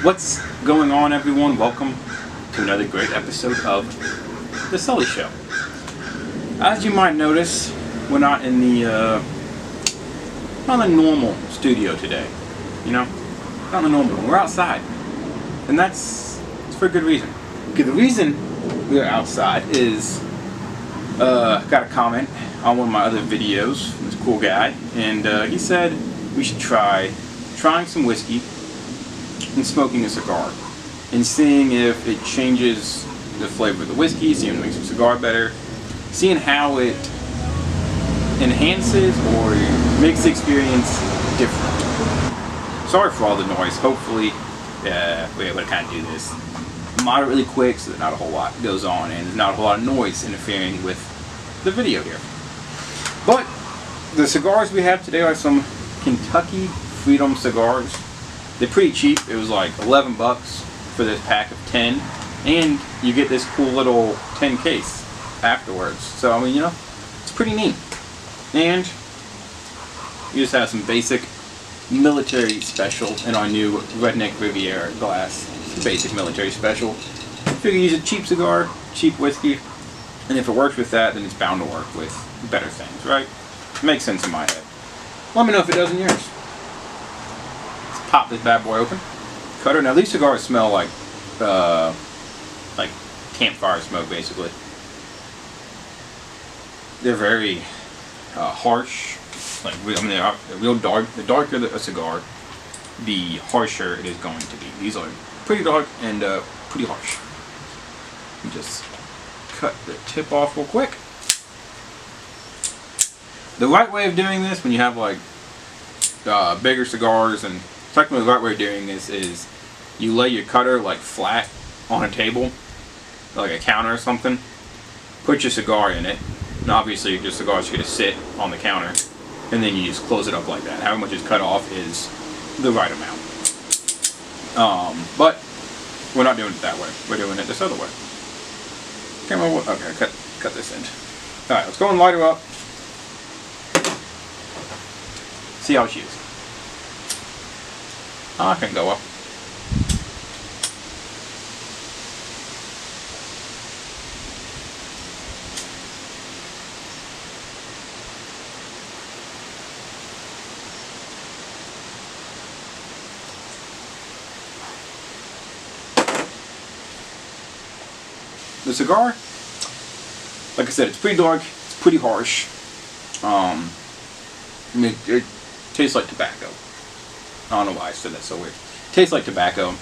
What's going on, everyone? Welcome to another great episode of The Sully Show. As you might notice, we're not in the normal studio today. You know, not the normal one. We're outside, and it's for a good reason. Okay, the reason we're outside is got a comment on one of my other videos from this cool guy, and he said we should trying some whiskey and smoking a cigar and seeing if it changes the flavor of the whiskey, seeing if it makes the cigar better, seeing how it enhances or makes the experience different. Sorry for all the noise. Hopefully we're able to kind of do this moderately quick so that not a whole lot goes on and there's not a whole lot of noise interfering with the video here. But the cigars we have today are some Kentucky Freedom cigars. They're pretty cheap. It was like 11 bucks for this pack of 10, and you get this cool little 10 case afterwards. So I mean, you know, it's pretty neat. And you just have some basic military special in our new Redneck Riviera glass. It's a basic military special. Figure use a cheap cigar, cheap whiskey, and if it works with that, then it's bound to work with better things, right? It makes sense in my head. Let me know if it does in yours. Let's pop this bad boy open. Cutter. Now these cigars smell like campfire smoke, basically. They're very harsh. Like, I mean, they're real dark. The darker a cigar, the harsher it is going to be. These are pretty dark and pretty harsh. Just cut the tip off real quick. The right way of doing this, when you have like bigger cigars, and technically the right way of doing this is you lay your cutter like flat on a table, like a counter or something. Put your cigar in it, and obviously your cigar is going to sit on the counter, and then you just close it up like that. However much is cut off is the right amount. But we're not doing it that way. We're doing it this other way. Okay, cut this end. All right, let's go and light her up. See how she is. I can go up. The cigar, like I said, it's pretty dark, it's pretty harsh. I mean, it tastes like tobacco. I don't know why I said that so weird. It tastes like tobacco.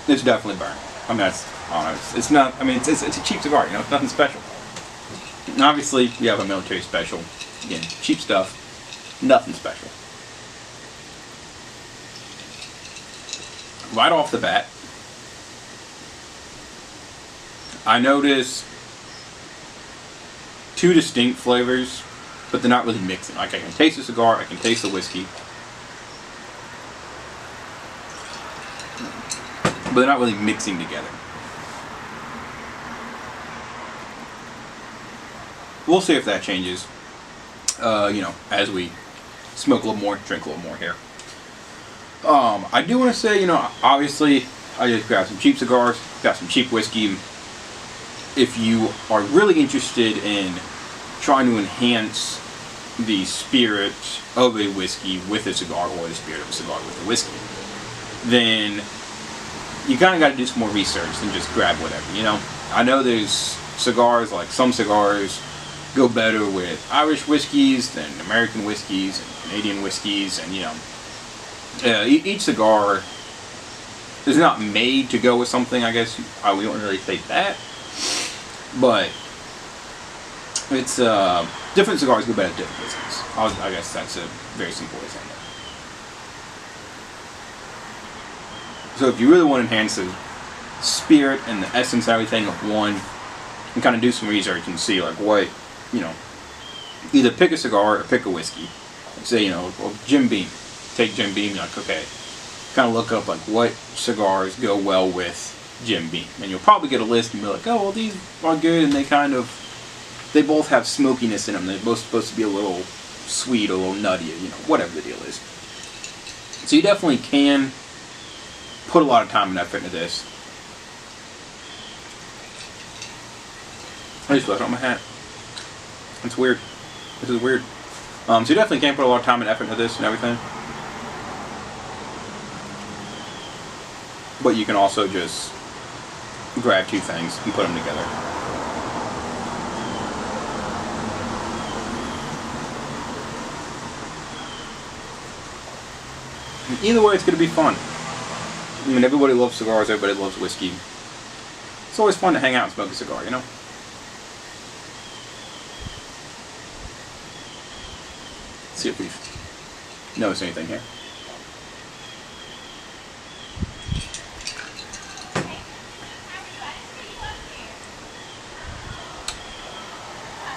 It's definitely burnt. I mean, I don't know. It's not. I mean, it's a cheap cigar. You know, it's nothing special. And obviously, we have a military special. Again, cheap stuff, nothing special. Right off the bat, I notice two distinct flavors, but they're not really mixing. Like, I can taste the cigar, I can taste the whiskey, but they're not really mixing together. We'll see if that changes, you know, as we smoke a little more, drink a little more here. I do want to say, you know, obviously, I just grabbed some cheap cigars, got some cheap whiskey. If you are really interested in trying to enhance the spirit of a whiskey with a cigar, or the spirit of a cigar with a whiskey, then you kind of got to do some more research than just grab whatever, you know. I know there's cigars, like some cigars go better with Irish whiskeys than American whiskeys and Canadian whiskeys, and you know, each cigar is not made to go with something, I guess. We don't really say that. But it's different cigars go better at different whiskeys. I guess that's a very simple way of saying that. So if you really want to enhance the spirit and the essence and everything of one, and kind of do some research and see like what, you know, either pick a cigar or pick a whiskey. Like say, you know, well, Jim Beam. Take Jim Beam, you're like, okay, kind of look up like what cigars go well with Jim Beam, and you'll probably get a list and be like, oh well, these are good, and they both have smokiness in them. They're both supposed to be a little sweet, a little nutty, you know, whatever the deal is. So you definitely can put a lot of time and effort into this. I just left on my hat. It's weird. This is weird. So you definitely can put a lot of time and effort into this and everything. But you can also just grab two things and put them together. Either way, it's going to be fun. I mean, everybody loves cigars, everybody loves whiskey. It's always fun to hang out and smoke a cigar, you know? Let's see if we've noticed anything here.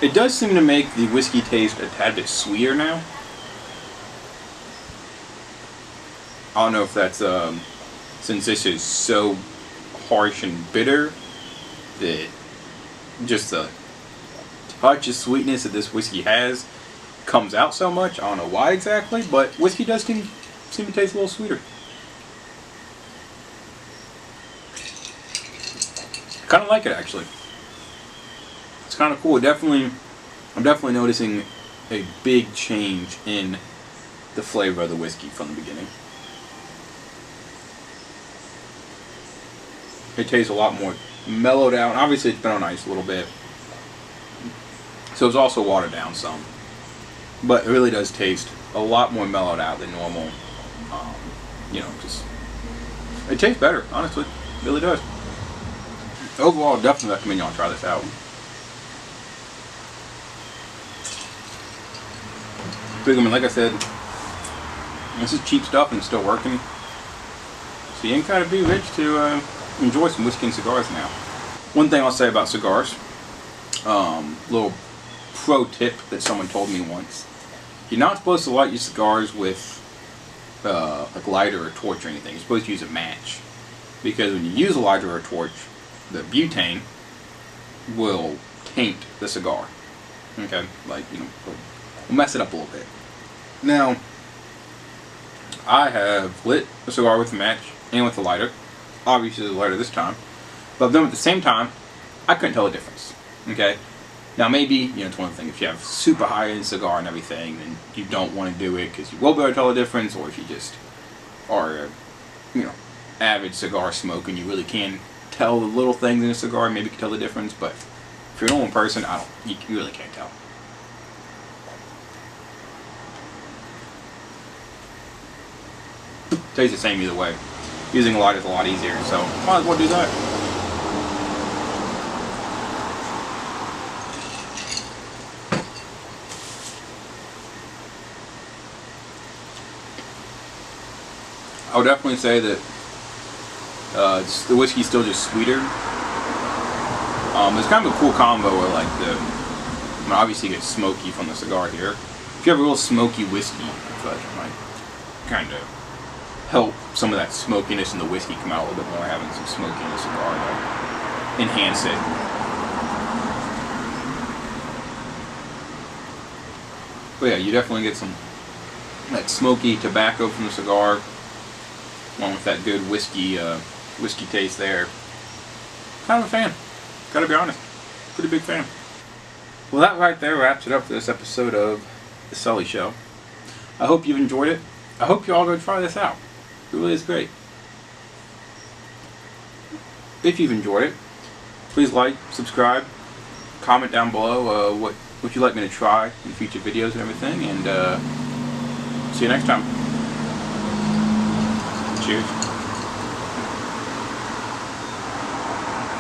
It does seem to make the whiskey taste a tad bit sweeter now. I don't know if that's since this is so harsh and bitter that just the touch of sweetness that this whiskey has comes out so much. I don't know why exactly, but whiskey does seem to taste a little sweeter. I kind of like it actually. It's kind of cool. I'm definitely noticing a big change in the flavor of the whiskey from the beginning. It tastes a lot more mellowed out. Obviously, it's been on ice a little bit, so it's also watered down some. But it really does taste a lot more mellowed out than normal. You know, just it tastes better. Honestly, it really does. Overall, definitely recommend y'all try this out. I mean, like I said, this is cheap stuff and it's still working. So you ain't gotta be rich to enjoy some whiskey and cigars now. One thing I'll say about cigars, little pro tip that someone told me once: you're not supposed to light your cigars with like lighter or torch or anything. You're supposed to use a match, because when you use a lighter or a torch, the butane will taint the cigar. Okay, like, you know, will mess it up a little bit. Now, I have lit a cigar with a match and with a lighter. Obviously the lighter this time. But then at the same time, I couldn't tell the difference. Okay? Now maybe, you know, it's one of the things, if you have super high-end cigar and everything, then you don't want to do it because you will be able to tell the difference, or if you just are a, you know, avid cigar smoker and you really can tell the little things in a cigar, maybe you can tell the difference, but if you're a normal person, you really can't tell. Tastes the same either way. Using a lighter is a lot easier, so might as well do that. I would definitely say that the whiskey's still just sweeter. It's kind of a cool combo where, like, I mean, obviously you get smoky from the cigar here. If you have a real smoky whiskey, I feel like it might kind of help some of that smokiness in the whiskey come out a little bit more, having some smoky in the cigar to enhance it. But yeah, you definitely get some that smoky tobacco from the cigar, along with that good whiskey taste there. Kind of a fan, gotta be honest. Pretty big fan. Well, that right there wraps it up for this episode of The Sully Show. I hope you've enjoyed it. I hope you all go try this out. It really is great. If you've enjoyed it, please like, subscribe, comment down below what you'd like me to try in future videos and everything, and see you next time. Cheers.